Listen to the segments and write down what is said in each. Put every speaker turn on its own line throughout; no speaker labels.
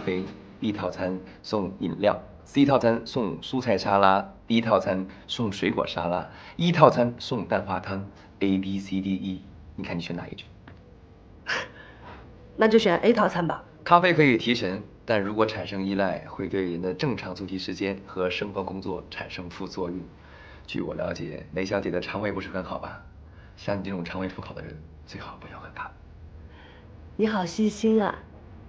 啡，B 套餐送饮料，C 套餐送蔬菜沙拉，D 套餐送水果沙拉，E 套餐送蛋花汤，ABCDE，你看你选哪一句？
那就选 A 套餐吧。
咖啡可以提神，但如果产生依赖，会对人的正常作息时间和生活工作产生副作用。据我了解，雷小姐的肠胃不是很好吧？像你这种肠胃不好的人，最好不要和她。
你好细心啊，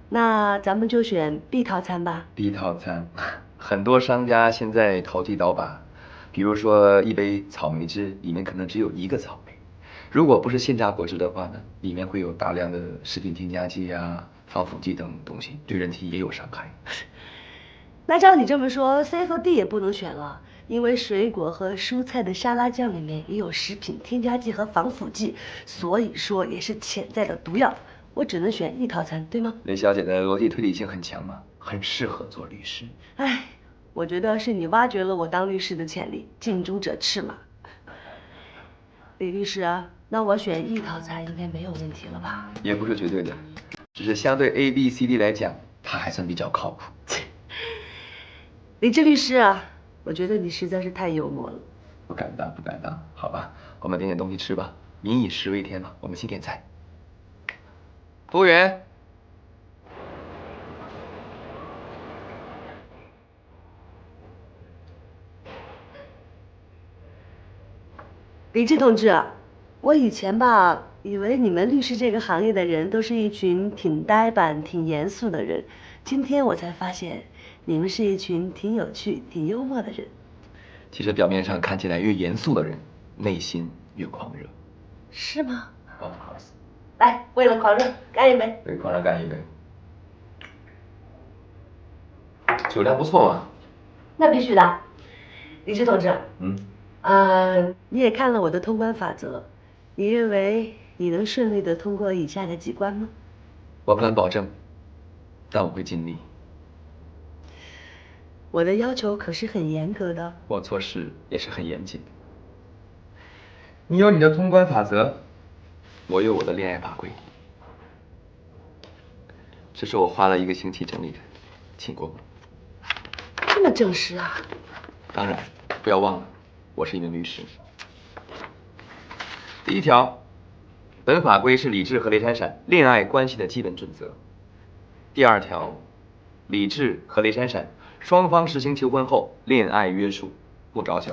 那咱们就选 B 套餐吧。
B 套餐，很多商家现在投机倒把，比如说一杯草莓汁里面可能只有1个草莓，如果不是现榨果汁的话呢，里面会有大量的食品添加剂啊、防腐剂等东西，对人体也有伤害。
那照你这么说 ，C 和 D 也不能选了，因为水果和蔬菜的沙拉酱里面也有食品添加剂和防腐剂，所以说也是潜在的毒药。我只能选 E 套餐，对吗？
雷小姐的逻辑推理性很强嘛，很适合做律师。
哎，我觉得是你挖掘了我当律师的潜力，近朱者赤嘛。李律师啊，那我选 E 套餐应该没有问题了吧？
也不是绝对的，只是相对 A、B、C、D 来讲，它还算比较靠谱。
李志律师啊，我觉得你实在是太幽默了。
不敢当，不敢当。好吧，我们点点东西吃吧。民以食为天嘛，我们先点菜。服务员，
李志同志，我以前吧，以为你们律师这个行业的人都是一群挺呆板、挺严肃的人，今天我才发现，你们是一群挺有趣、挺幽默的人。
其实表面上看起来越严肃的人，内心越狂热。
是吗？
哦，好死。
来，为了狂热，干一杯。
对，狂热干一杯。酒量不错嘛。
那必须的。李志同志，
嗯，
你也看了我的通关法则，你认为你能顺利的通过以下的几关吗？
我不敢保证，但我会尽力。
我的要求可是很严格的。
我做事也是很严谨的。你有你的通关法则，我有我的恋爱法规。这是我花了1个星期整理的，请过吗？
这么正式啊！
当然，不要忘了，我是一名律师。第1条，本法规是李智和雷闪闪恋爱关系的基本准则。第2条，李智和雷闪闪双方实行求婚后，恋爱约束，不找小